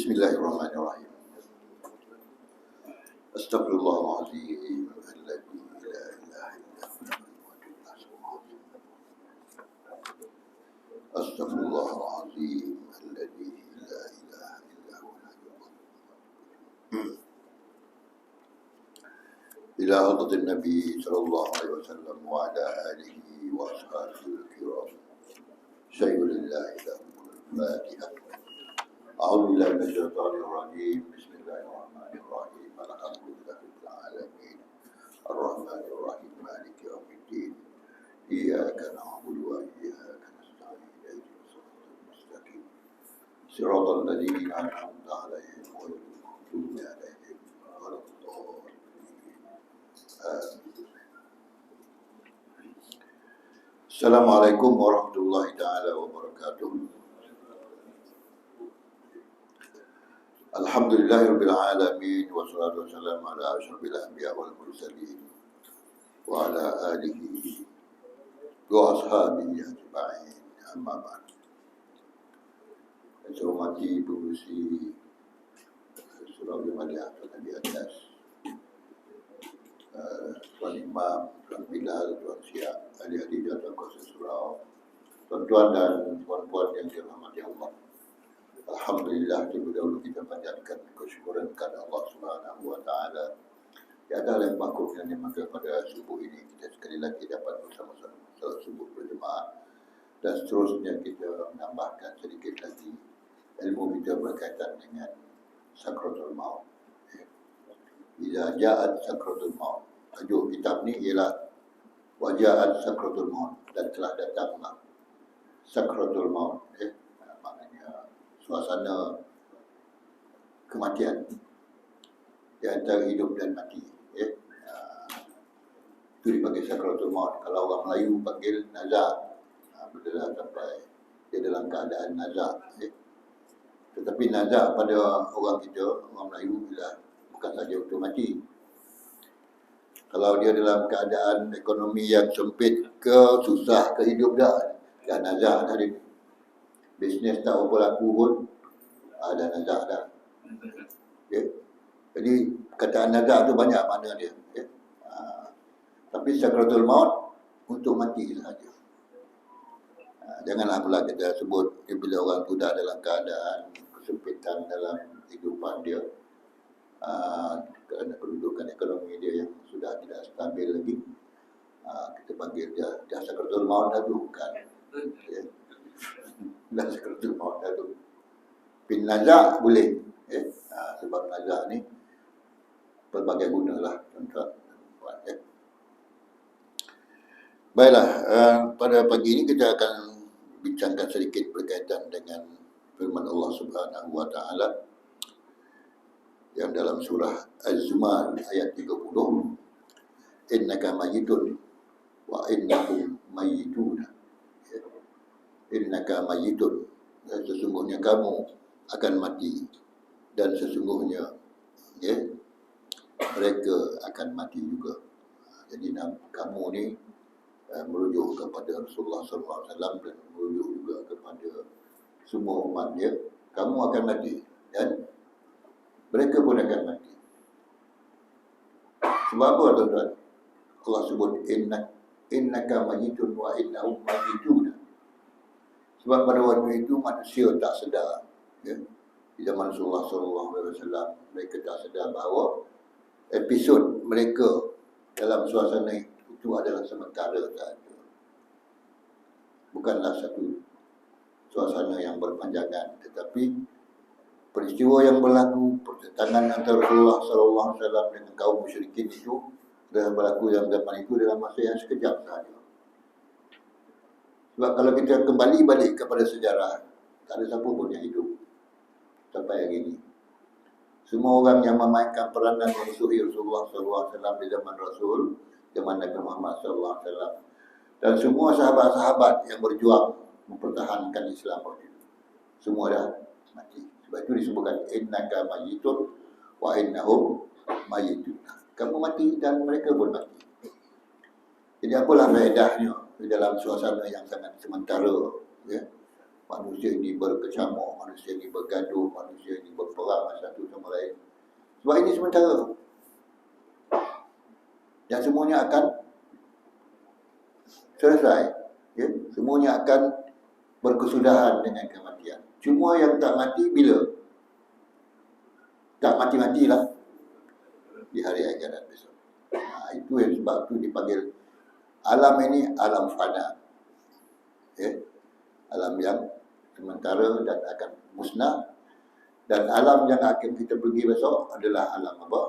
Bismillahirrahmanirrahim. Astaghfirullahaladzim alladzi la ilaha illa huwa. Astaghfirullahaladzim alladzi la ilaha illa huwa. Ila hadratin Nabi sallallahu alaihi wasallam wa ala alihi wa ashabihi al-kiram. Sayyidillah al-Fatiha. A'udzu billahi minasyaitonir rajim. Bismillahirrahmanirrahim. Alhamdulillahil alamin. Ar-Rahmanir Rahim. Maliki yaumiddin. Iyyaka na'budu wa iyyaka nasta'in. Ihdinas siratal mustaqim. Siratal ladzina an'amta 'alaihim ghairil maghdubi 'alaihim waladdallin. Assalamualaikum warahmatullahi taala wabarakatuh. Alhamdulillahirabbil alamin wassalatu wassalamu ala asyrafil anbiya wal mursalin wa ala alihi wa ashabihi ajma'in. Amma ba'd. Saya hormati pengurusi surau Jemaah Nabi atas, Tuan Imam, Tuan Bilal, Tuan Siap, adik-adik dan tuan kuasa surau, tuan-tuan dan puan-puan yang dirahmati Allah. Alhamdulillah, terlebih dahulu kita panjatkan kesyukuran kepada Allah Subhanahu wa taala. Tiada yang makhluk yang dimaka pada subuh ini kita sekali lagi dapat bersama-sama salat subuh berjemaah, dan seterusnya kita menambahkan sedikit lagi ilmu kita berkaitan dengan sakratul maut. Bila ja'at sakratul maut, tajuk kitab ni ialah waja'at sakratul maut, dan telah datanglah sakratul maut. Maknanya suasana kematian di antara hidup dan mati. Itu dipanggil sakratul maut. Kalau orang Melayu panggil nazak, bila sampai dia dalam keadaan nazak. Tetapi nazak pada orang kita, orang Melayu, bila bukan saja untuk mati. Kalau dia dalam keadaan ekonomi yang sempit ke, susah ke hidup dah nazak dah dia. Bisnes tak apa laku pun ada nazak dah. Jadi kataan nazak tu banyak makna dia. Tapi sakratul maut untuk mati sahaja. Janganlah pula kita sebut bila orang tu dah dalam keadaan kesempitan dalam kehidupan dia, kerana kedudukan ekonomi dia yang sudah tidak stabil lagi, kita panggil dia sakratul maut dah tu, bukan. Dah sakratul maut dah tu. Pin nazak boleh, sebab nazak ni pelbagai gunalah tuan-tuan. Baiklah, pada pagi ini kita akan bincangkan sedikit berkaitan dengan firman Allah Subhanahu wa taala yang dalam surah Az-Zumar ayat 30, innaka mayyitun wa innahum mayyitun. Innaka mayyitun, sesungguhnya kamu akan mati, dan sesungguhnya mereka akan mati juga. Jadi kamu ni merujuk kepada Rasulullah SAW dan merujuk juga kepada semua umat dia. Kamu akan mati dan mereka pun akan mati. Sebab apa tuan-tuan? Allah sebut innaka mayyitun wa innahum mayyitun. Sebab pada waktu itu manusia tak sedar, di zaman Rasulullah SAW, mereka tak sedar bahawa episod mereka dalam suasana itu adalah sementara sahaja. Bukanlah satu suasana yang berpanjangan, tetapi peristiwa yang berlaku, pertentangan antara Rasulullah SAW dengan kaum musyrikin itu adalah berlaku dalam zaman itu dalam masa yang sekejap sahaja. Sebab kalau kita kembali balik kepada sejarah, tak ada siapa pun yang hidup sampai hari ini. Semua orang yang memainkan peranan memusuhi Rasulullah SAW di zaman Rasul, zaman Nabi Muhammad SAW, dan semua sahabat-sahabat yang berjuang mempertahankan Islam waktu itu, semua dah mati. Sebab itu disebutkan innaka mayyitun wa innahum mayyitun. Kamu mati dan mereka pun mati. Jadi apalah faedahnya di dalam suasana yang sangat sementara, manusia ini berkecamuk, manusia ini bergaduh, manusia ini berperang satu sama lain. Sebab ini sementara. Dan semuanya akan selesai. Ya? Semuanya akan berkesudahan dengan kematian. Cuma yang tak mati bila? Tak mati-matilah di hari akhirat besok. Itu yang sebab itu dipanggil alam ini alam fana. Ya? Alam yang sementara dan akan musnah. Dan alam yang akan kita pergi besok adalah alam apa?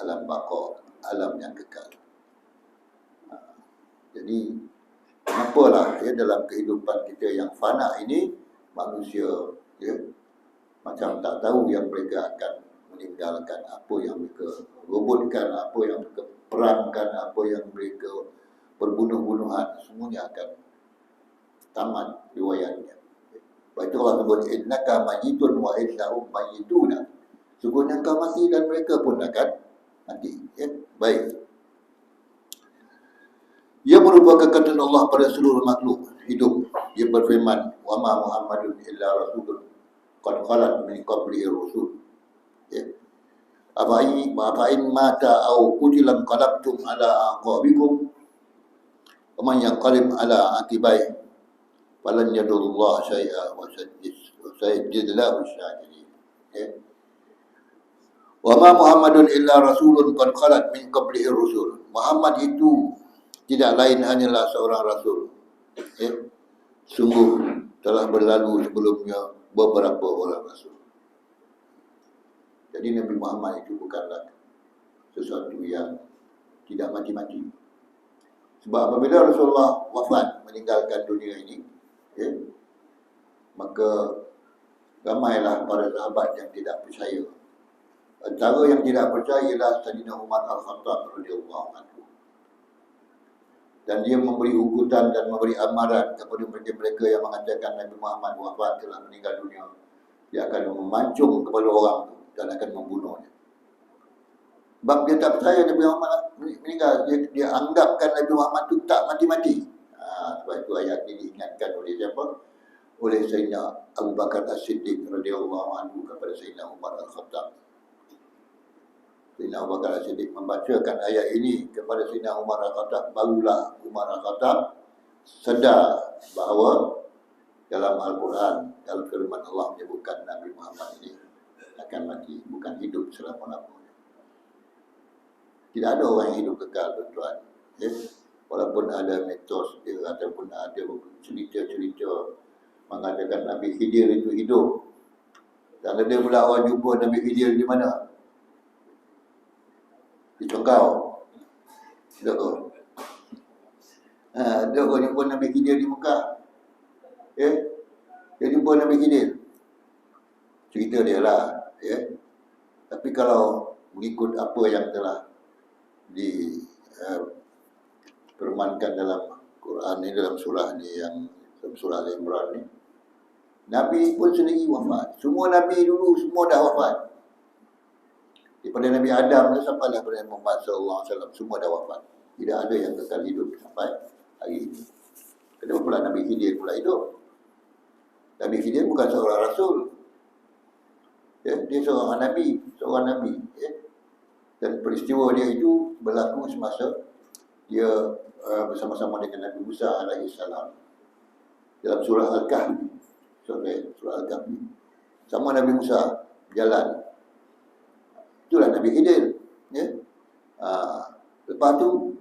Alam baqa, alam yang kekal. Jadi kenapalah ya dalam kehidupan kita yang fana ini manusia ya macam tak tahu yang mereka akan meninggalkan, apa yang mereka robotkan, apa yang mereka perangkan, apa yang mereka berbunuh-bunuhan, semuanya akan tamat riwayatnya. Sebab itu Allah sebut innaka mayyitun wa innahum mayyituna. Sungguhnya engkau mati dan mereka pun akan mati. Ya? Baik. Ia merupakan kekatan Allah pada seluruh makhluk hidup. Dia berfirman, "Wa ma Muhammadun illa rasulun qad khalat min qablihi rusul." Ya. Apa in mata au qutilam qalabtum ala aqabikum wa man yanqalib ala aqibai falan yadurullah syai'a wa sayyidillahu syakirin. Ya. Wa ma Muhammadun illa rasulun qad khalat min qablihi rusul. Muhammad itu tidak lain hanyalah seorang rasul. Ya. Sungguh telah berlalu sebelumnya beberapa orang rasul. Jadi Nabi Muhammad itu bukanlah sesuatu yang tidak mati-mati. Sebab apabila Rasulullah wafat meninggalkan dunia ini, ya, maka ramailah para sahabat yang tidak percaya. Antara yang tidak percaya ialah Sayyidina Umar Al-Khattab radhiyallahu anhu. Dan dia memberi hukutan dan memberi amaran kepada mereka yang mengatakan Nabi Muhammad wafat telah meninggal dunia. Dia akan memancung kepada orang itu dan akan membunuhnya. Sebab dia tak percaya Nabi Muhammad meninggal. Dia anggapkan Nabi Muhammad itu tak mati-mati. Sebab itu ayat ini diingatkan oleh siapa? Oleh Sayyidina Abu Bakar As-Siddiq radhiyallahu anhu kepada Sayyidina Umar Al-Khattab. Sayyidina Abu Bakar As-Siddiq membacakan ayat ini kepada Sayyidina Umar Al-Khattab. Barulah Umar Al-Khattab sedar bahawa dalam Al-Quran, dalam firman Allah menyebutkan Nabi Muhammad ini akan mati, bukan hidup selama-lamanya. Tidak ada orang yang hidup kekal, tuan-tuan. Ya? Walaupun ada mitos ataupun ada cerita-cerita mengatakan Nabi Khidir itu hidup. Dan ada pula orang jumpa Nabi Khidir di mana? Di Congkau. Ada ke? Ada orang jumpa Nabi Khidir di Mekah. Ya? Dia jumpa Nabi Khidir. Cerita dia lah. Ya? Tapi kalau mengikut apa yang telah dipermankan dalam Quran ni, dalam surah ni, yang dalam surah Al-Imran ni, Nabi pun sendiri wafat. Semua Nabi dulu semua dah wafat. Daripada Nabi Adam sampailah kepada Muhammad SAW, semua dah wafat. Tidak ada yang kekal hidup sampai hari ini. Kenapa pula Nabi Khidir pula hidup? Nabi Khidir bukan seorang rasul. Ya, dia seorang nabi, ya. Dan peristiwa dia itu berlaku semasa dia bersama-sama dengan Nabi Musa alaihissalam dalam surah Al-Kahfi. Surah Al-Kahfi. Sama Nabi Musa berjalan. Itulah Nabi Khidir. Ya. Lepas tu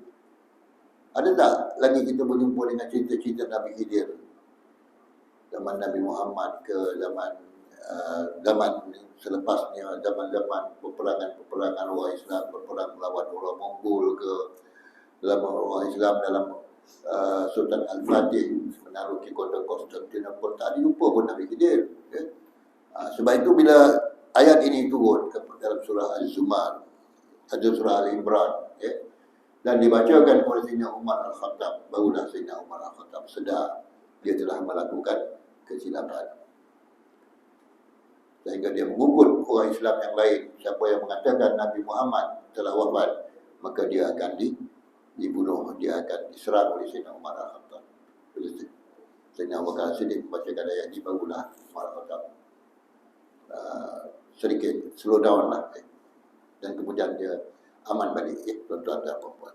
ada tak lagi kita berjumpa dengan cerita-cerita Nabi Khidir? Zaman Nabi Muhammad ke zaman selepasnya, zaman-zaman peperangan orang Islam berperang melawan orang Mongol ke, dalam orang Islam dalam Sultan Al-Fatih menaruki kota Konstantinopel, tak jumpa pun Nabi Khidir. Ya? Sebab itu bila ayat ini turun dalam surah Az-Zumar, ada surah Al-Imran, ya, dan dibacakan oleh Sayyidina Umar Al-Khattab, barulah Sayyidina Umar Al-Khattab sedar dia telah melakukan kesilapan. Sehingga dia mengumpul orang Islam yang lain. Siapa yang mengatakan Nabi Muhammad telah wafat, maka dia akan dibunuh, dia akan diserang oleh Sayyidina Umar Al-Khattab. Sayyidina Abu Bakar Siddiq membacakan ayat ini, barulah Umar Khattab sedikit slow down lah, dan kemudian dia aman balik, tuan-tuan dan puan-puan.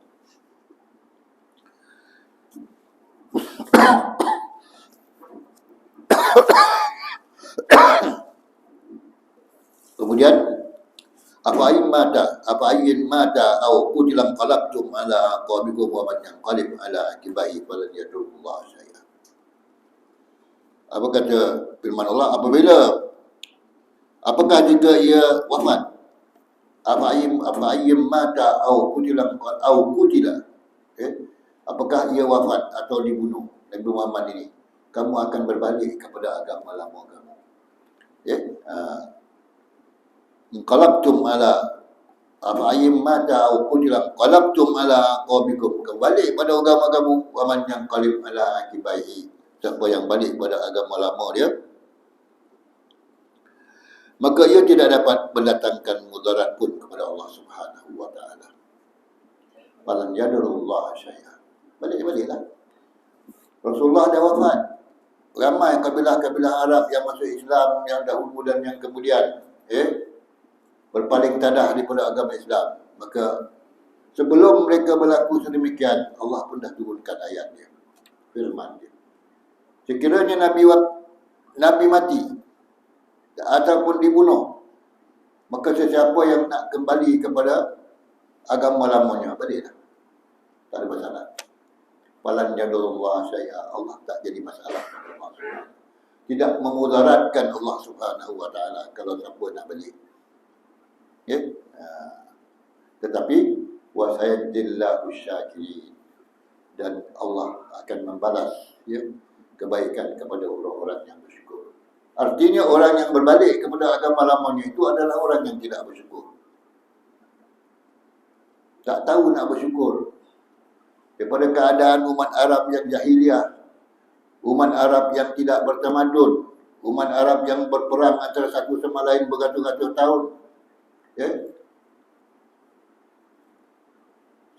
Kemudian apa ayin mata au qutilam qalabtum ala aqabikum wa man yanqalib ala aqibai falan yadurullah syai'a. Apa kata firman Allah, apakah jika ia wafat, apa ayin mata au qutila, apakah ia wafat atau dibunuh, Nabi Muhammad ini, kamu akan berbalik kepada agama lama kamu. Qalabtum ala apa ayyim mata au qutila qalabtum ala qawmikum, kembali pada agama kamu. Wa man yanqalib ala akibaihi, siapa yang balik pada agama lama dia, maka ia tidak dapat mendatangkan mudarat pun kepada Allah Subhanahu wa taala. Falan yadurullah syai'a. Baliklah. Rasulullah dah wafat. Ramai kabilah-kabilah Arab yang masuk Islam, yang dahulu dan yang kemudian berpaling tadah daripada agama Islam. Maka sebelum mereka berlaku sedemikian, Allah pun dah turunkan ayat dia, firman dia. Sekiranya Nabi mati ataupun dibunuh, maka sesiapa yang nak kembali kepada agama lamanya, baliklah. Tak ada masalah. Falan yadurullah syai'a, Allah tak jadi masalah. Tidak memudaratkan Allah Subhanahu wa taala kalau siapa nak balik. Tetapi wa sayyidillahu syakirin, dan Allah akan membalas kebaikan kepada orang-orang yang bersyukur. Artinya orang yang berbalik kepada agama lamanya itu adalah orang yang tidak bersyukur. Tak tahu nak bersyukur. Daripada keadaan umat Arab yang jahiliah, umat Arab yang tidak bertamadun, umat Arab yang berperang antara satu sama lain beratus-ratus tahun.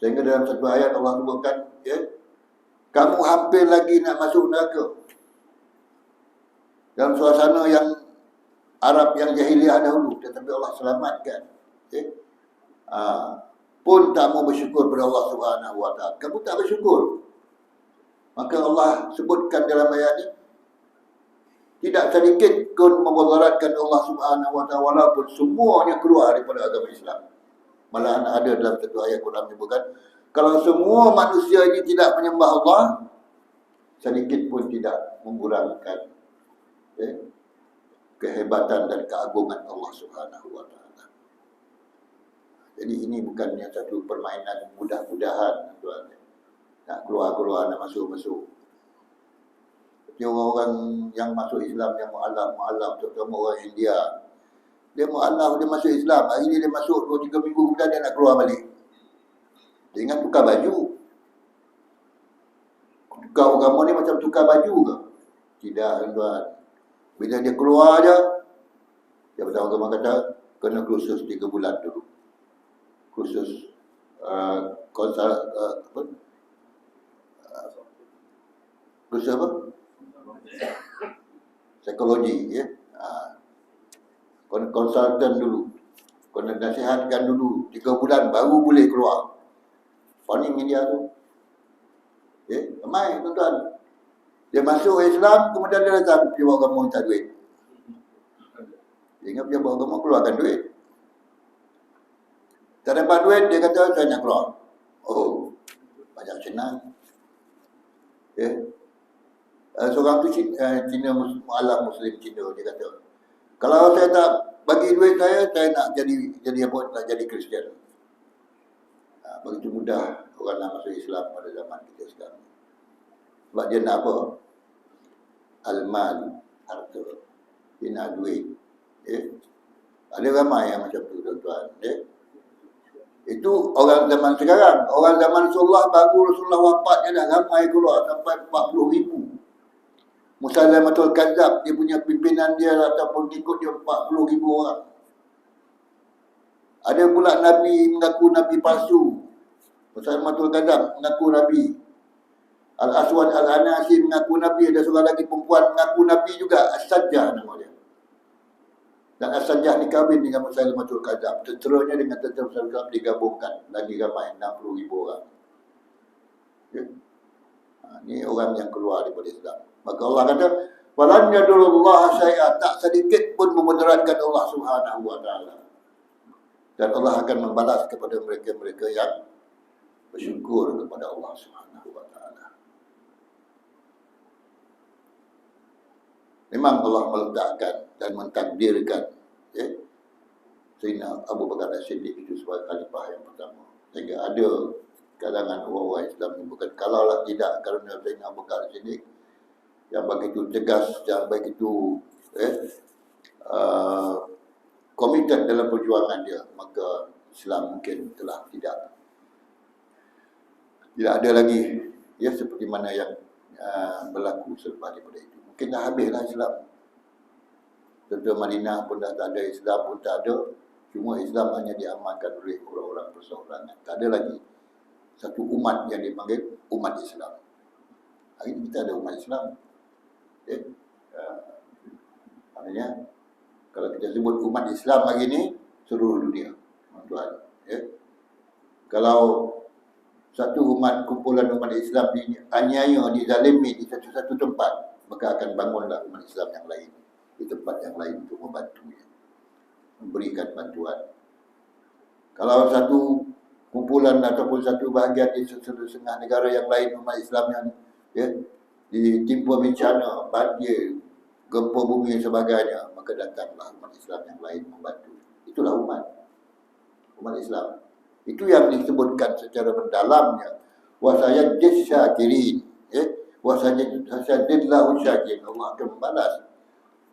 Sehingga dalam satu ayat Allah sebutkan, kamu hampir lagi nak masuk neraka. Dalam suasana yang Arab yang jahiliah dahulu, tetapi Allah selamatkan. Pun tak mau bersyukur kepada Allah Subhanahu wa taala. Kamu tak bersyukur. Maka Allah sebutkan dalam ayat ini, tidak sedikit pun memudaratkan Allah Subhanahu wa taala, walaupun semuanya keluar daripada agama Islam. Malahan ada dalam satu ayat Quran menyebutkan, kalau semua manusia ini tidak menyembah Allah, sedikit pun tidak mengurangkan kehebatan dan keagungan Allah Subhanahu wa taala. Jadi ini bukannya satu permainan mudah-mudahan, tuan. Nak keluar-keluar, nak masuk-masuk. Seperti orang-orang yang masuk Islam, yang mu'alaf, terutama orang India. Dia mu'alaf, dia masuk Islam. Hari ni dia masuk 2-3 minggu kemudian dia nak keluar balik. Dia ingat tukar baju. Tukar agama ni macam tukar baju ke? Tidak, tuan. Bila dia keluar je, dia beritahu agama kata, kena kursus 3 bulan dulu. Kursus kursus apa? Psikologi, konsultan dulu. Kena nasihatkan dulu 3 bulan baru boleh keluar. Paling India tu. Ramai tuan-tuan. Dia masuk Islam, kemudian dia datang dia bawa agama minta duit. Dia ingat dia bawa agama keluarkan duit. Tak dapat duit, dia kata saya nak keluar. Oh, banyak senang. Seorang tu Cina, mu'alaf Muslim Cina, dia kata, kalau saya tak bagi duit saya nak jadi apa? Nak jadi Kristian. Begitu mudah orang nak masuk Islam pada zaman kita sekarang. Sebab dia nak apa? Al-mal, harta. Dia nak duit. Ada ramai yang macam tu, tuan-tuan. Itu orang zaman sekarang. Orang zaman Rasulullah, baru Rasulullah wafat, dia dah ramai keluar sampai 40,000. Musailamatul Kadzab, dia punya pimpinan dia ataupun ikut dia 40,000 orang. Ada pula Nabi mengaku Nabi palsu. Musailamatul Kadzab mengaku Nabi. Al-Aswad Al-Anasi mengaku Nabi, ada seorang lagi perempuan mengaku Nabi juga, As-Sajjah nama dia. Dan As-Sajjah dikahwin dengan Musailamatul Kadzab. Tenteranya dengan tentera Musailamatul Kadzab digabungkan, lagi ramai 60,000 orang. Okay. Ini orang yang keluar daripada Islam. Maka Allah kata, walan yadurullah syai'a, tak sedikit pun memudaratkan Allah Subhanahu wa taala. Dan Allah akan membalas kepada mereka-mereka yang bersyukur kepada Allah Subhanahu wa taala. Memang Allah meletakkan dan mentakdirkan Sayyidina Abu Bakar As-Siddiq itu sebagai khalifah yang pertama. Sehingga ada kalangan orang-orang Islam ini, bukan kalaulah tidak kerana Sayyidina Abu Bakar As-Siddiq yang begitu tegas, yang begitu komited dalam perjuangan dia, maka Islam mungkin telah tidak ada lagi seperti mana yang berlaku selepas daripada itu. Mungkin dah habislah Islam. Tentu Madinah pun dah tak ada, Islam pun tak ada. Cuma Islam hanya diamalkan oleh orang-orang perseorangan. Tak ada lagi satu umat yang dipanggil umat Islam. Hari ini kita ada umat Islam. Maknanya kalau kita sebut umat Islam hari ini, seluruh dunia, tuan. Kalau satu umat, kumpulan umat Islam dianiaya, dizalimi di satu tempat, maka akan bangunlah umat Islam yang lain di tempat yang lain untuk membantunya, memberikan bantuan. Kalau satu kumpulan ataupun satu bahagian di setengah negara yang lain umat Islam yang ditimpa bencana, banjir, gempa bumi dan sebagainya, maka datanglah umat Islam yang lain membantu. Itulah umat Islam. Itu yang disebutkan secara mendalamnya. Wa sayajzis syakirin. Wa sayajzillahu syakirin. Allah akan membalas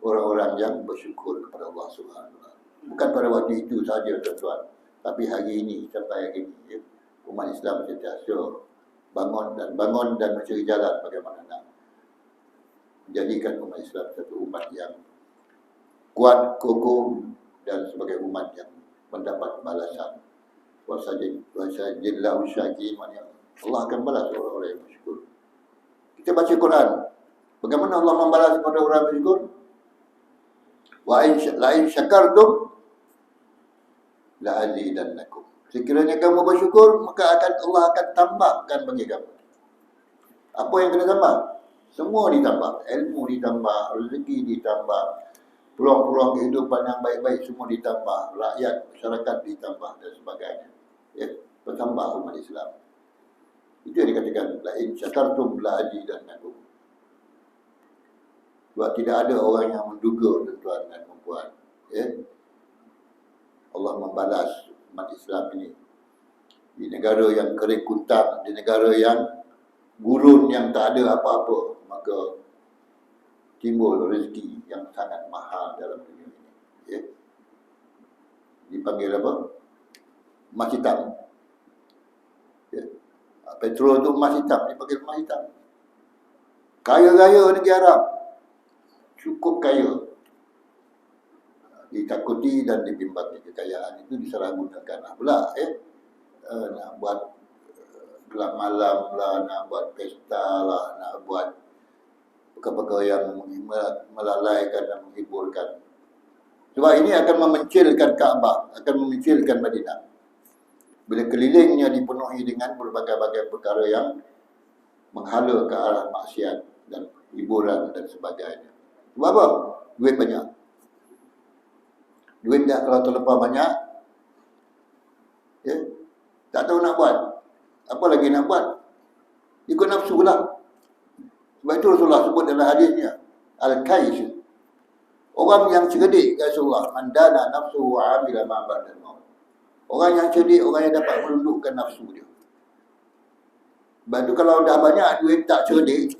orang-orang yang bersyukur kepada Allah Subhanahu wa taala. Bukan pada waktu itu saja, tuan-tuan, tapi hari ini, sampai hari ini, umat Islam sentiasa bangun dan mencari jalan bagaimana nak menjadikan umat Islam satu umat yang kuat, kokoh, dan sebagai umat yang mendapat balasan. Wasajillahu syakirin, maknanya Allah akan balas orang-orang yang bersyukur. Kita baca Quran, bagaimana Allah membalas kepada orang yang bersyukur? Wa in syakartum la azidannakum. Sekiranya kamu bersyukur, maka Allah akan tambahkan bagi kamu. Apa yang kena tambah? Semua ditambah. Ilmu ditambah, rezeki ditambah, peluang-peluang kehidupan yang baik-baik semua ditambah, rakyat, masyarakat ditambah dan sebagainya. Bertambah umat Islam. Itu yang dikatakan la in syakartum la azidannakum. Sebab tidak ada orang yang menduga, tuan dan puan, Allah membalas umat Islam ini di negara yang kering kuntang, di negara yang gurun, yang tak ada apa-apa, maka timbul rezeki yang sangat mahal dalam dunia ini. Dipanggil apa? Emas hitam. Petrol itu emas hitam, dipanggil emas hitam. Kaya-kaya negeri Arab, cukup kaya, ditakuti dan dibimbangi kekayaan itu disalahgunakan pula, nak buat gelap malam lah, nak buat pesta lah, nak buat perkara-perkara yang melalaikan dan menghiburkan. Sebab ini akan memencilkan Kaabah, akan memencilkan Madinah. Bila kelilingnya dipenuhi dengan berbagai-bagai perkara yang menghala ke arah maksiat dan hiburan dan sebagainya. Sebab apa? Duit banyak. Duit dah kalau terlepas banyak, tak tahu nak buat. Apa lagi nak buat? Ikut nafsu lah. Sebab itu Rasulullah sebut dalam hadisnya, Al-Kais, orang yang cerdik, Rasulullah, mandana nafsu wa amila ma ba'dal maut. Orang yang cerdik, orang yang dapat menundukkan nafsu dia. Sebab itu kalau dah banyak duit tak cerdik,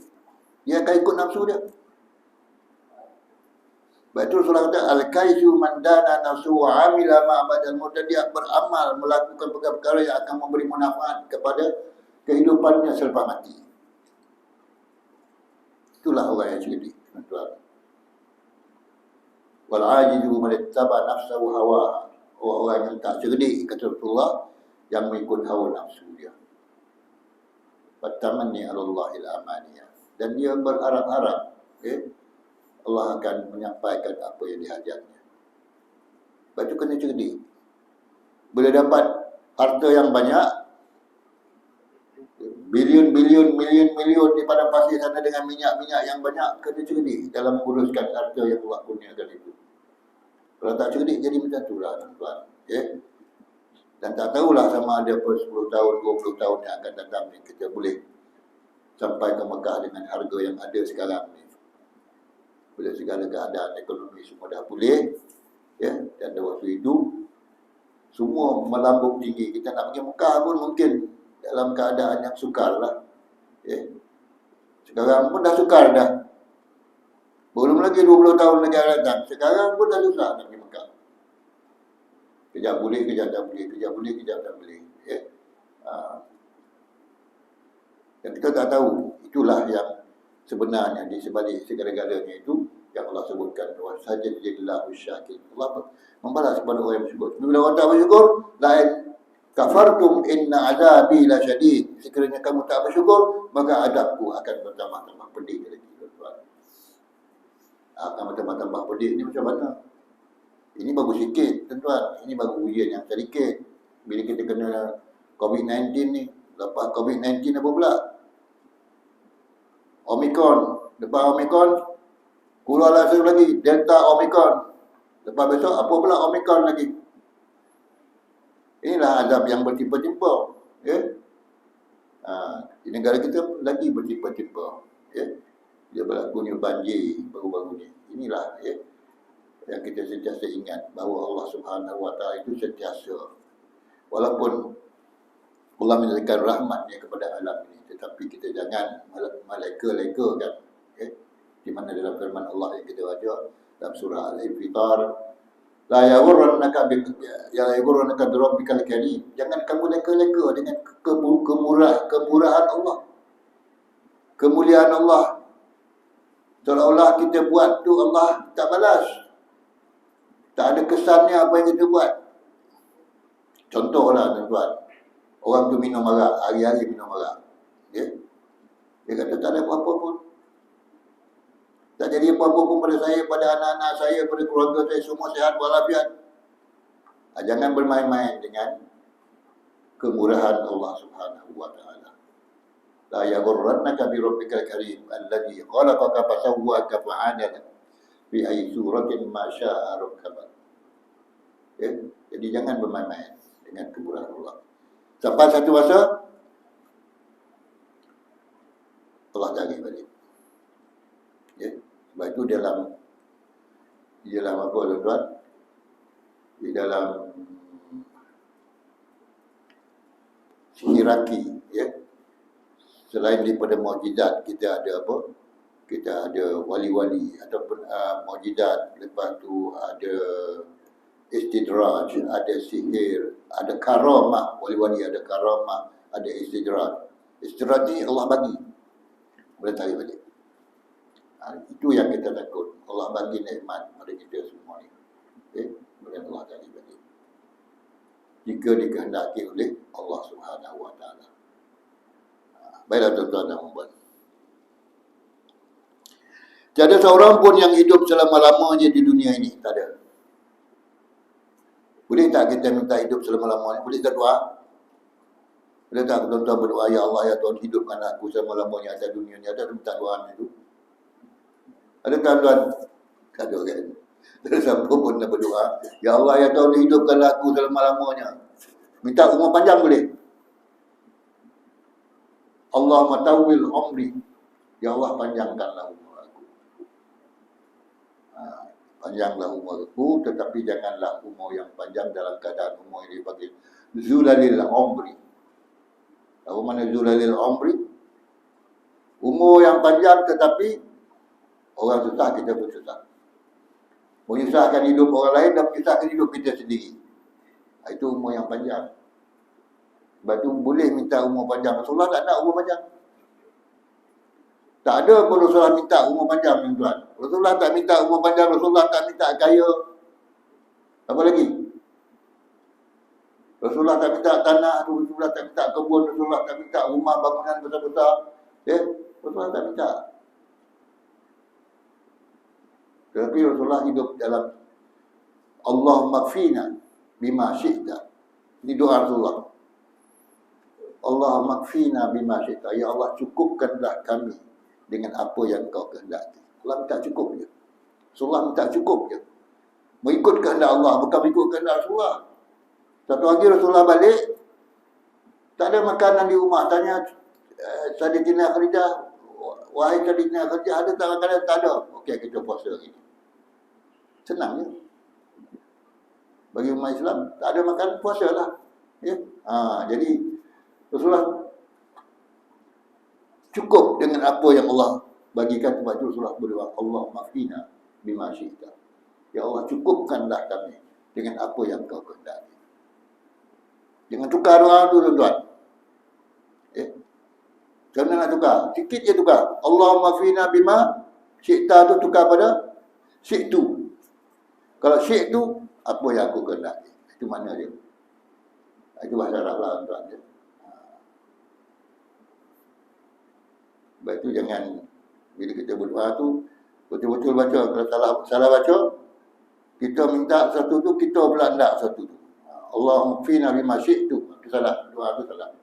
dia akan ikut nafsu dia. Sebab itu Rasulullah kata, Al-Kaisu mandana nafsu wa amila ma ba'dal maut. Dia beramal, melakukan perkara-perkara yang akan memberi manfaat kepada kehidupannya selepas mati. Itulah orang yang cerdik, tuan. Wal ajizu man ittaba nafsahu hawa. Orang yang tak cerdik, kata Rasulullah, yang mengikut hawa nafsu dia. Fatamanni 'ala Allahil amaniyah. Dan dia berharap-harap, Allah akan menyampaikan apa yang dihajatnya. Lepas tu kena cerdik. Bila dapat harta yang banyak, bilion-bilion, milion-milion di padang pasir sana dengan minyak-minyak yang banyak, kena cerdik dalam menguruskan harta yang Allah kurniakan itu. Kalau tak cerdik, jadi macam tu lah tuan-tuan. Dan tak tahulah sama ada per 10 tahun, 20 tahun yang akan datang ni kita boleh sampai ke Mekah dengan harga yang ada sekarang ni. Bila segala keadaan ekonomi semua dah pulih, dan pada waktu itu semua melambung tinggi. Kita nak pergi Mekah pun mungkin dalam keadaan yang sukar lah. Sekarang pun dah sukar dah. Belum lagi 20 tahun lagi akan datang. Sekarang pun dah susah nak pergi Mekah. Kejap boleh, kejap tak boleh. Kejap boleh, kejap tak boleh. Dan kita tak tahu. Itulah yang sebenarnya di sebalik segala-galanya itu yang Allah sebutkan. Wasajadillahu syakir. Allah membalas kepada orang yang bersyukur. Bila orang tak bersyukur, lain kafartum inna azabi la syadid. Sekiranya kamu tak bersyukur, maka adabku akan bertambah-tambah pedih lagi. Akan bertambah-tambah pedih ni macam mana? Ini baru sikit, tuan-tuan. Ini baru ujian yang sedikit. Bila kita kena COVID-19 ni, lepas COVID-19 apa pula? Omicron. Lepas Omicron, keluarlah satu lagi, Delta Omicron. Lepas besok, apa pula Omicron lagi? Inilah azab yang bertimpa-timpa. Di negara kita lagi bertimpa-timpa. Dia berlakunya banjir baru-baru ni. Inilah yang kita sentiasa ingat bahawa Allah Subhanahu Wa Taala itu sentiasa, walaupun Allah menyatakan rahmatnya kepada alam ini, tetapi kita jangan meleka-lekakan. Di mana dalam firman Allah yang kita baca dalam surah Al-Infitar, la yaghurrannaka bi rabbikal karim. Jangan kamu leka-leka dengan kemurahan Allah, kemuliaan Allah. Seolah-olah kita buat tu Allah tak balas. Tak ada kesannya apa yang kita buat. Contohlah tuan-tuan, orang tu minum arak, hari-hari minum arak. Dia kata tak ada apa-apa pun. Tak jadi apa-apa pun pada saya, pada anak-anak saya, pada keluarga saya, semua sihat walafiat. Jangan bermain-main dengan kemurahan Allah Subhanahu Wa Taala. La yaghurrannaka bi rabbikal karim alladhi khalaqaka fasawwaka fa'adala fi ayyi suratin ma syaa rakkabak. Jadi jangan bermain-main dengan kemurahan Allah. Sampai satu masa Allah tarik balik. Sebab itu di dalam apa tuan-tuan? Di dalam hierarki, selain daripada mukjizat, kita ada apa? Kita ada wali-wali ataupun mukjizat. Lepas tu ada istidraj, ada sihir, ada karamah. Wali-wali ada karamah, ada istidraj. Istidraj ni Allah bagi, boleh tarik balik. Itu yang kita takut. Allah bagi nikmat pada kita semua ni. Kemudian Allah tarik balik. Jika dikehendaki oleh Allah Subhanahu Wa Taala. Baiklah tuan-tuan dan puan. Tiada seorang pun yang hidup selama-lamanya di dunia ini. Tak ada. Boleh tak kita minta hidup selama-lamanya? Boleh tak doa? Boleh tak tuan-tuan berdoa, ya Allah, ya Tuhan, hidupkan aku selama-lamanya atas dunia ini? Ada minta doa itu? Ada tuan-tuan? Tak ada kan? Ada siapa pun nak berdoa, ya Allah, ya Tuhan, hidupkan aku selama-lamanya. Minta umur panjang boleh? Allahumma tawwil umri. Ya Allah, panjangkanlah umur aku. Panjanglah umurku, tetapi janganlah umur yang panjang dalam keadaan umur yang dipanggil zulalil umri. Tahu mana zulalil umri? Umur yang panjang tetapi orang susah, kita pun susah. Menyusahkan hidup orang lain dan menyusahkan hidup kita sendiri. Itu umur yang panjang. Sebab itu boleh minta umur panjang. Rasulullah tak nak umur panjang. Tak ada pun Rasulullah minta umur panjang, tuan. Rasulullah tak minta umur panjang, Rasulullah tak minta kaya. Apa lagi? Rasulullah tak minta tanah, Rasulullah tak minta kebun, Rasulullah tak minta rumah bangunan besar-besar. Rasulullah tak minta. Tetapi Rasulullah hidup dalam Allahumma kfina bima syi'ta. Ini doa Rasulullah. Allahumma kfina bima syi'ta. Ya Allah, cukupkanlah kami dengan apa yang kau kehendaki. Allah minta cukup je. Rasulullah minta cukup je. Mengikut kehendak Allah, bukan mengikut kehendak Rasulullah. Satu hari Rasulullah balik, tak ada makanan di rumah. Tanya Sayyidatina Khadijah, wahai Sayyidatina Khadijah, ada tak makanan? Tak ada. Okey, kita puasa hari ini. Senang je. Bagi umat Islam, tak ada makanan, puasalah. Ya? Jadi Rasulullah cukup dengan apa yang Allah bagikan kepada Rasulullah berdoa, Allahumma fina bima syi'ta. Ya Allah, cukupkanlah kami dengan apa yang kau kehendaki. Jangan tukar doa tu, tuan-tuan. Jangan nak tukar. Sikit je tukar. Allahumma fina bima syi'ta tu tukar pada syi'tu. Kalau syi'tu, apa yang aku kehendaki. Itu mana dia. Itu bahasa Arab lah, tuan-tuan. Sebab itu jangan, bila kita berdoa tu, betul-betul baca. Kalau salah baca, kita minta satu tu, kita pula nak satu tu. Allahumma fina bima syi'tu. Itu salah. Doa tu salah.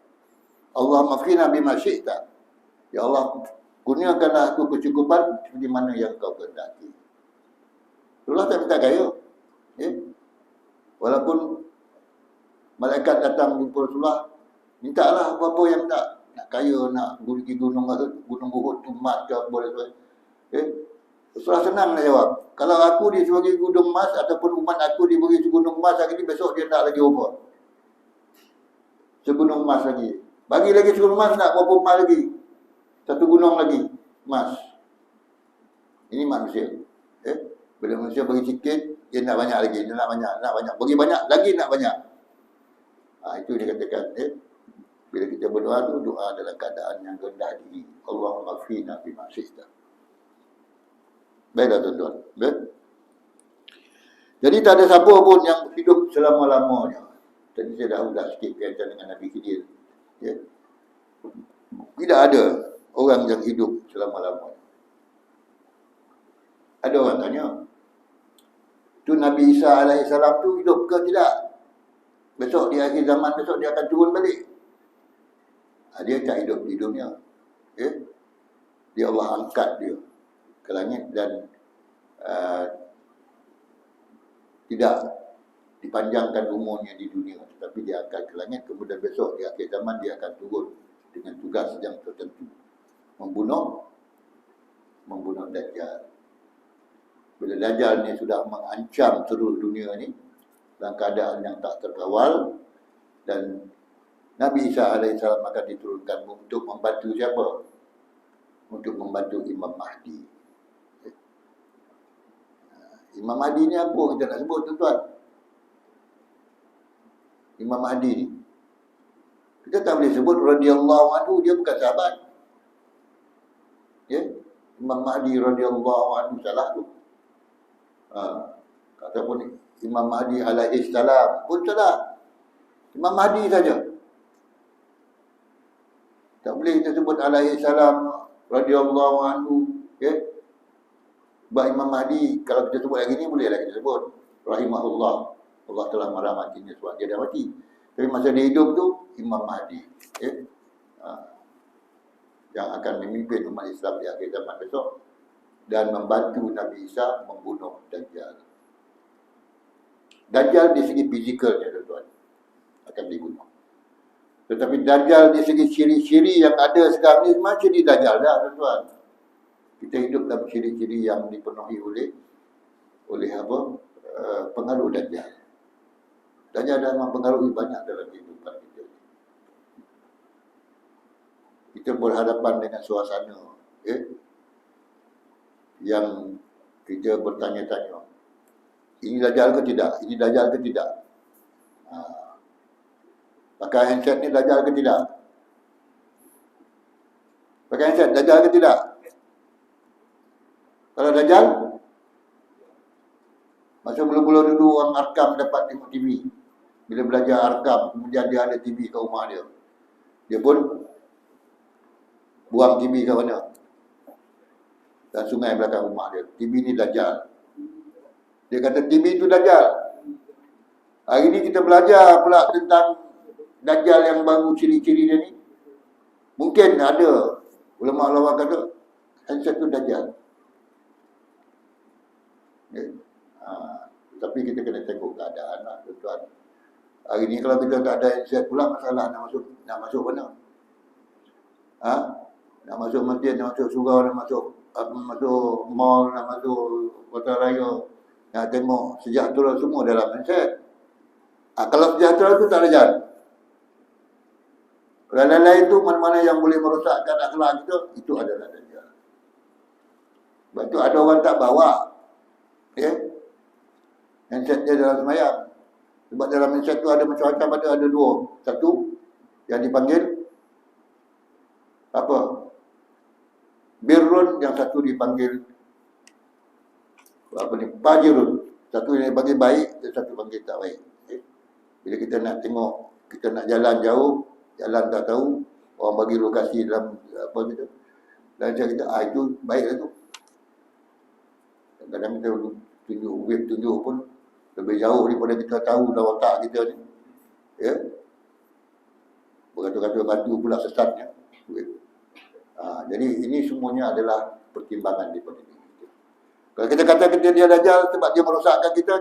Allahumma fina bima syi'ta. Ya Allah, kurniakanlah aku kecukupan seperti mana yang kau kehendaki. Allah tak minta kaya. Walaupun malaikat datang jumpa Rasulullah, mintalah apa-apa yang tak. Nak kaya, nak pergi gunung Uhud tu, emas ke, boleh. Rasulullah senang nak jawab. Kalau aku dibagi gunung emas ataupun umat aku dibagi gunung emas hari ni, besok dia nak lagi apa? Segunung emas lagi. Bagi lagi segunung emas, nak berapa emas lagi? Satu gunung lagi emas. Ini manusia. Bila manusia bagi sikit, dia nak banyak lagi. Dia nak banyak. Bagi banyak lagi, nak banyak. Itu dia katakan. Bila kita berdoa tu, doa dalam keadaan yang rendah diri. Allahumma fina bima syi'ta. Baiklah tuan-tuan. Jadi tak ada siapa pun yang hidup selama-lamanya. Tadi saya dah ulas sikit kaitan dengan Nabi Khidir. Tidak ada orang yang hidup selama-lamanya. Ada orang tanya, tu Nabi Isa alaihissalam tu hidup ke tidak? Besok di akhir zaman, besok dia akan turun balik. Dia tak hidup di dunia. Dia Allah angkat dia ke langit dan tidak dipanjangkan umurnya di dunia, tetapi dia akan ke langit. Kemudian besok di akhir zaman dia akan turun dengan tugas yang tertentu, membunuh Dajjal. Bila Dajjal ni sudah mengancam seluruh dunia ni dalam keadaan yang tak terkawal, dan Nabi Isa alaihissalam akan diturunkan untuk membantu siapa? Untuk membantu Imam Mahdi. Imam Mahdi ni apa kita nak sebut, tuan-tuan? Imam Mahdi ni, kita tak boleh sebut radhiyallahu anhu, dia bukan sahabat. Imam Mahdi radhiyallahu anhu, salah tu. Ataupun Imam Mahdi alaihissalam pun salah. Imam Mahdi saja. Tak boleh kita sebut alaihissalam radhiyallahu anhu. Sebab Imam Mahdi, kalau kita sebut lagi ni, bolehlah kita sebut rahimahullah, Allah telah merahmatinya sebab dia dah mati. Tapi masa dia hidup tu, Imam Mahdi yang akan memimpin umat Islam di akhir zaman besok dan membantu Nabi Isa membunuh Dajjal. Dajjal di segi fizikalnya, tuan-tuan, akan dibunuh. Tetapi Dajjal di segi ciri-ciri yang ada sekarang ni, memang ciri Dajjal dah, tuan-tuan. Kita hidup dalam ciri-ciri yang dipenuhi oleh apa? Pengaruh Dajjal. Dajjal dah mempengaruhi banyak dalam kehidupan kita. Kita berhadapan dengan suasana yang kita bertanya-tanya, ini Dajjal ke tidak? Ini Dajjal ke tidak? Pakai handset ni Dajjal ke tidak? Pakai handset Dajjal ke tidak? Kalau Dajjal, masa mula-mula dulu orang arkam dapat tengok TV. Bila belajar arkam, kemudian dia ada TV kat rumah dia. Dia pun buang TV ke mana? Dan sungai belakang rumah dia. TV ni Dajjal. Dia kata TV itu Dajjal. Hari ni kita belajar pula tentang Dajjal yang baru, ciri-ciri dia ni. Mungkin ada ulama' kata handset tu Dajjal. Okay. Tapi kita kena tengok keadaan lah, tuan-tuan. Hari ni kalau kita tak ada handset pula, masalah nak masuk mana? Nak masuk masjid, nak masuk surau, nak masuk mall, nak masuk kota raya, nak tengok sejahtera semua dalam handset. Kalau sejahtera tu tak ada jalan. Kalau lain-lain tu mana-mana yang boleh merosakkan akhlak kita, itu adalah Dajjal. Sebab tu ada orang tak bawa handset dia dalam semayang. Sebab dalam handset tu ada macam-macam, ada dua. Satu yang dipanggil apa? Birrun, yang satu dipanggil apa ni? Fajirun. Satu yang dipanggil baik, dan satu panggil tak baik. Bila kita nak tengok, kita nak jalan jauh, jalan tak tahu, orang bagi lokasi dalam apa gitu. Dan saya kata, itu baiklah tu. Kadang-kadang kita tunjuk pun lebih jauh daripada kita tahu dalam otak kita ni. Ya. Beratus-ratus batu pula sesatnya. Jadi ini semuanya adalah pertimbangan daripada diri kita. Kalau kita kata dia Dajjal sebab dia merosakkan kita,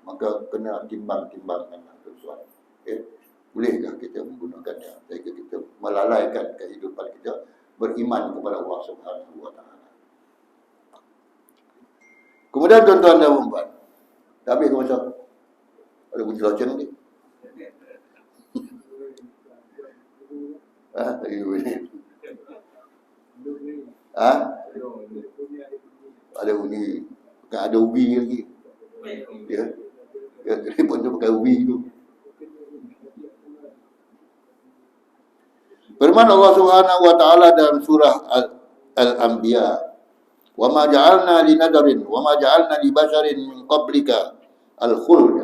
maka kena timbang-timbangkan sesuatu. Bolehkah kita menggunakannya sehingga kita melalaikan kehidupan kita beriman kepada Allah Subhanahu wa taala. Kemudian tuan-tuan dan puan-puan, habis ke macam ada bunyi loceng ni. Ada bunyi, bukan ada ubi lagi. Ya, telefon tu pakai ubi tu. Firman Allah Subhanahu wa taala dalam surah Al-Anbiya, "Wa ma ja'alna li nadarin wa ma ja'alna li basharin min qablika al-khuld."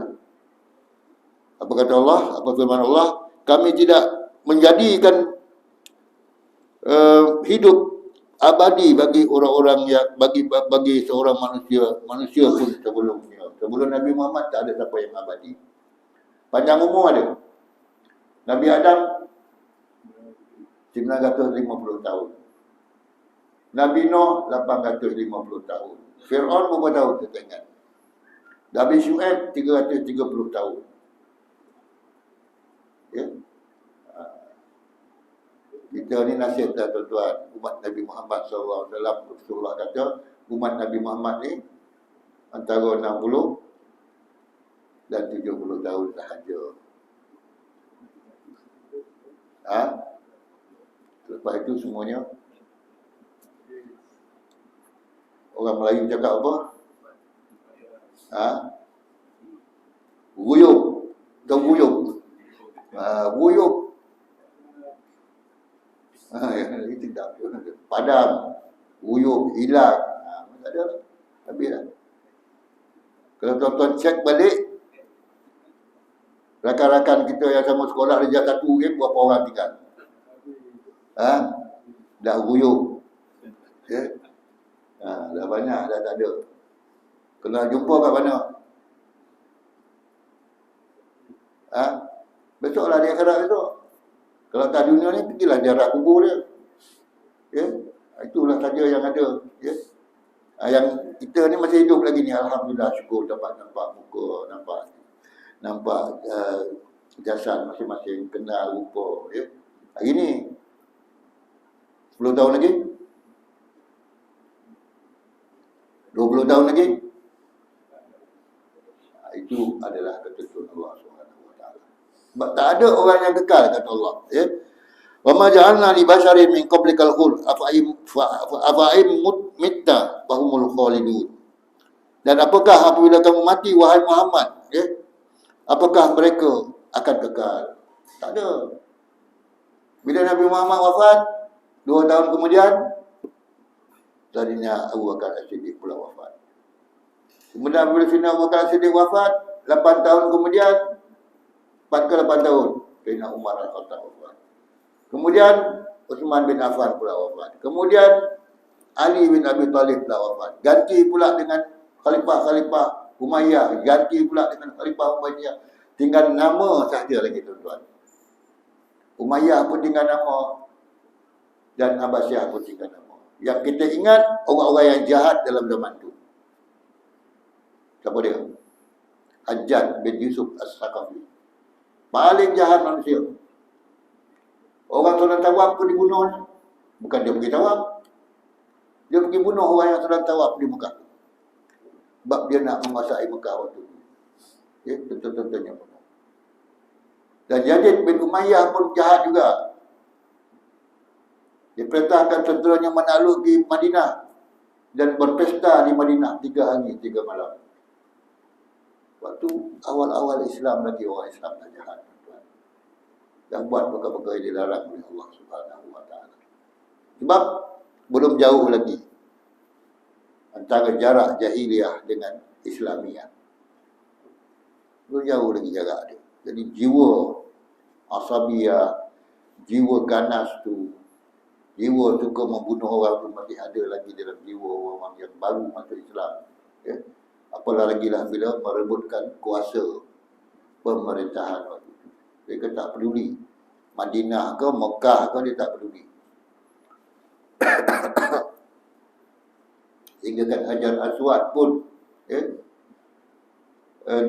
Apa kata Allah? Apa firman Allah? Kami tidak menjadikan hidup abadi bagi orang-orang yang bagi seorang manusia pun sebelumnya. Sebelum Nabi Muhammad tak ada siapa yang abadi. Panjang umur ada. Nabi Adam 950 tahun. Nabi Nuh 850 tahun. Fir'aun berapa tahun kita ingat? Nabi Syuaib 330 tahun. Ya. Kita ni nasib dah tuan-tuan. Umat Nabi Muhammad SAW, Rasulullah kata, umat Nabi Muhammad ni antara 60 dan 70 tahun sahaja. Lepas itu semuanya orang Melayu cakap apa? Wuyuk. Tahu wuyuk? Wuyuk. Itu tak. Padam. Wuyuk. Hilang. Tak ada. Habis dah. Kalau tuan-tuan cek balik, rakan-rakan kita yang sama sekolah darjah 1 ni, berapa orang tinggal? Dah wuyuk. Dah banyak, dah tak ada. Kena jumpa kat mana? Besoklah dia akhirat besok. Kalau tak dunia ni, pergilah jarak kubur dia. Ya? Itulah saja yang ada. Ya? Yang kita ni masih hidup lagi ni, alhamdulillah, syukur dapat nampak muka, nampak jasad masing-masing, kenal rupa. Ya? Hari ni 10 tahun lagi, 20 tahun lagi, itu adalah ketentuan Allah Subhanahu wa taala. Sebab tak ada orang yang kekal, kata Allah, ya. Wa ma ja'alna li basharin min qablikal khuld afa'im mitta fa humul khalidun. Dan apakah apabila kamu mati wahai Muhammad, ya? Apakah mereka akan kekal? Tak ada. Bila Nabi Muhammad wafat, 2 tahun kemudian tadinya Abu Bakar As-Siddiq pula wafat. Kemudian bila Abu Bakar As-Siddiq wafat, 8 tahun kemudian 48 tahun Sayyidina Umar Al-Khattab wafat. Kemudian Uthman bin Affan pula wafat. Kemudian Ali bin Abi Thalib pula wafat. Ganti pula dengan Khalifah Umayyah, ganti pula dengan Khalifah Umayyah. Tinggal nama sahaja lagi tuan-tuan. Umayyah pun tinggal nama dan Abbasiyah pun tinggal nama. Yang kita ingat orang-orang yang jahat dalam zaman itu. Siapa dia? Hajjaj bin Yusuf As-Saqafi. Paling jahat manusia. Orang solat tawaf pun dibunuh. Bukan dia pergi tawaf. Dia pergi bunuh orang yang solat tawaf di Mekah. Sebab dia nak menguasai Mekah waktu itu. Ya, tentu-tentunya bunuh. Dan Yazid bin Umayyah pun jahat juga. Dia perintahkan tenteranya menakluki Madinah dan berpesta di Madinah 3 hari 3 malam. Waktu awal-awal Islam lagi orang Islam dah jahat, tuan. Dan buat perkara-perkara yang dilarang oleh Allah Subhanahu Wa Taala. Sebab belum jauh lagi antara jarak jahiliyah dengan Islamiyah. Belum jauh lagi jarak dia. Jadi jiwa asabiyah, jiwa ganas tu, jiwa suka membunuh orang tu masih ada lagi dalam jiwa orang yang baru masuk Islam. Ya. Apalah lagi lah bila merebutkan kuasa pemerintahan waktu itu. Mereka tak peduli. Madinah ke Mekah ke dia tak peduli. Sehingga kan Hajar Aswad pun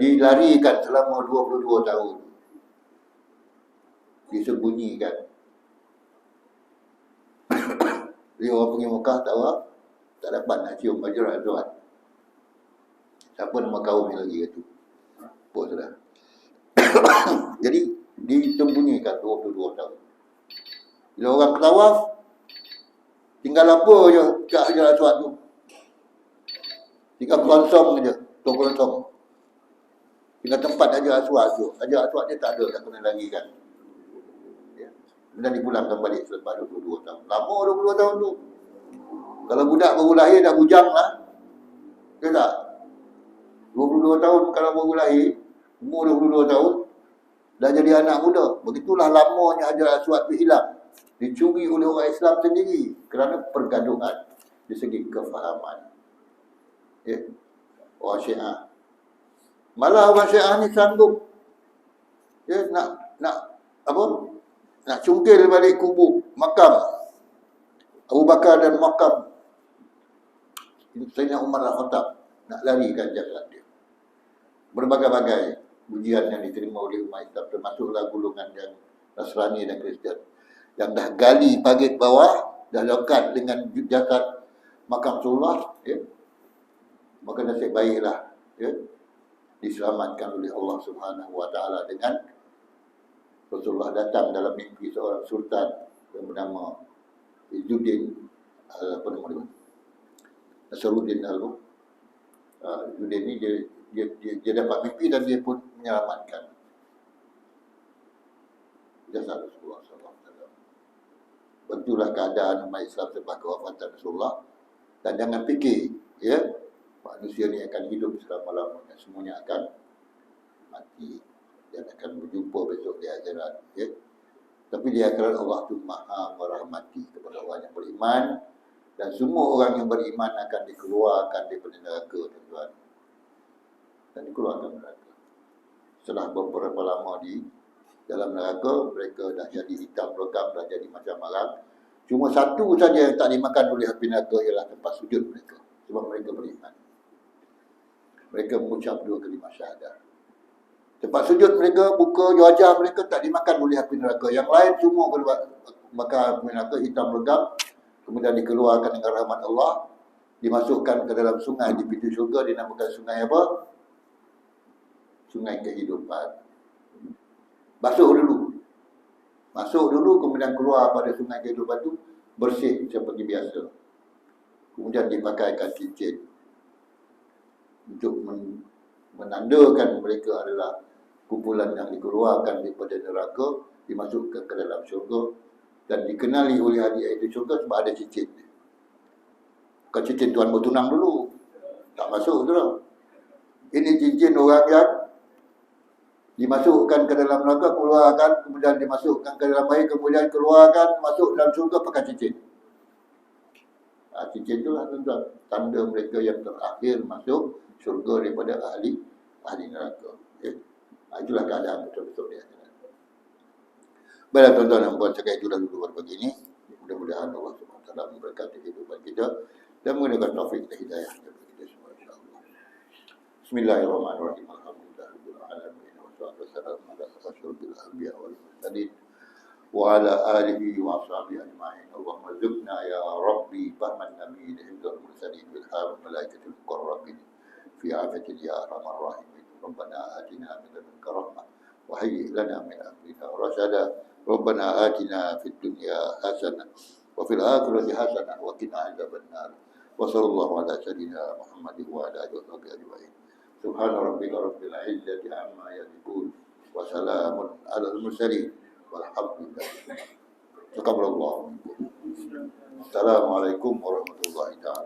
dilarikan selama 22 tahun. Disembunyikan. Dia orang pergi Mekah tawaf, tak dapat nak cium Hajar Aswad. Siapa nama kaum ni lagi itu? Apa sudah. Jadi disembunyikan 22 tahun. Bila orang tawaf, tinggal apa je kat Hajar Aswad tu? Tinggal konsong je, konsong. Tinggal tempat Hajar Aswad tu. Hajar Aswad dia tak ada, tak kena lagi kan. Ya. Dan dipulangkan balik selepas 22 tahun. Lama 22 tahun tu. Kalau budak baru lahir dah bujang lah. Dia tak? 22 tahun kalau baru lahir, umur 22 tahun, dah jadi anak muda. Begitulah lamanya Hajar Aswad itu hilang. Dicuri oleh orang Islam sendiri kerana pergaduhan di segi kefahaman. Ya. Orang Syiah. Malah orang Syiah ni sanggup nak cungkil balik kubur makam Abu Bakar dan makam Sayyidina Umar Al-Khattab, nak larikan jasad dia. Berbagai-bagai ujian yang diterima oleh umat Islam, termasuklah golongan yang Nasrani dan Kristian yang dah gali parit bawah, dah lekat dengan jasad makam Rasulullah, ya. Maka nasib baiklah, ya, diselamatkan oleh Allah Subhanahu Wa Taala dengan Rasulullah datang dalam mimpi seorang sultan yang bernama Izzuddin Nasruddin Izzuddin ni dia dapat mimpi dan dia pun menyelamatkan jasad Rasulullah SAW. Bentulah keadaan umat Islam selepas kewafatan Rasulullah. Dan jangan fikir, ya, manusia ni akan hidup selama-lamanya, semuanya akan mati dan akan berjumpa besok di akhirat, ya. Tapi di akhirat Allah tu Maha merahmati kepada orang yang beriman, dan semua orang yang beriman akan dikeluarkan daripada neraka, tuan-tuan. Dan dikeluarkan neraka. Setelah beberapa lama di dalam neraka, mereka dah jadi hitam legam, dah jadi macam marang. Cuma satu saja yang tak dimakan oleh api neraka ialah tempat sujud mereka, sebab mereka beriman. Mereka mengucap 2 kalimah syahadah. Tempat sujud mereka, buka wajah mereka tak dimakan oleh api neraka. Yang lain semua makan api neraka, hitam legam. Kemudian dikeluarkan dengan rahmat Allah, dimasukkan ke dalam sungai di pintu syurga, dinamakan sungai apa? Sungai kehidupan. Masuk dulu, kemudian keluar pada sungai kehidupan itu bersih seperti biasa. Kemudian dipakaikan cincin untuk menandakan mereka adalah kumpulan yang dikeluarkan daripada neraka, dimasukkan ke dalam syurga dan dikenali oleh ahli syurga sebab ada cincin. Bukan cincin tuan bertunang dulu, tak masuk tu lah. Ini cincin orang yang Dimasukkan ke dalam neraka, keluarkan, kemudian dimasukkan ke dalam air, kemudian keluarkan, masuk dalam surga pakai cincin. Cincin itulah tuan-tuan, tanda mereka yang terakhir masuk surga daripada ahli neraka. Okay. Itulah keadaan betul-betul dia. Baiklah tuan-tuan dan puan, sekali itulah dulu buat pagi ini. Mudah-mudahan Allah SWT memberkati kehidupan kita dan menggunakan taufik dan hidayah kepada kita semua, insyaAllah. Bismillahirrahmanirrahim. Alhamdulillahirabbil alamin. Wassalatu wassalamu ala asyrofil anbiya wal mursalin wa ala alihi wa sahbihi ajma'in. Allahumma zidna ya rabbi fahman nabi hifdzal mursalin bil ham malaikatil muqarrabin fi afatin ya arhamar rahimin. Rabbana atina min ladunka rahmah wa hayyi lana min amrina rashada. Rabbana atina fid dunya hasanah wa fil akhirati hasanah wa qina adzaban nar. Wa sallallahu ala sayyidina Muhammadin wa ala alihi wa sahbihi ajma'in. Subhana rabbika rabbil izzati amma yasifun wa salamun alal mursalin walhamdulillah. Assalamualaikum warahmatullahi wabarakatuh.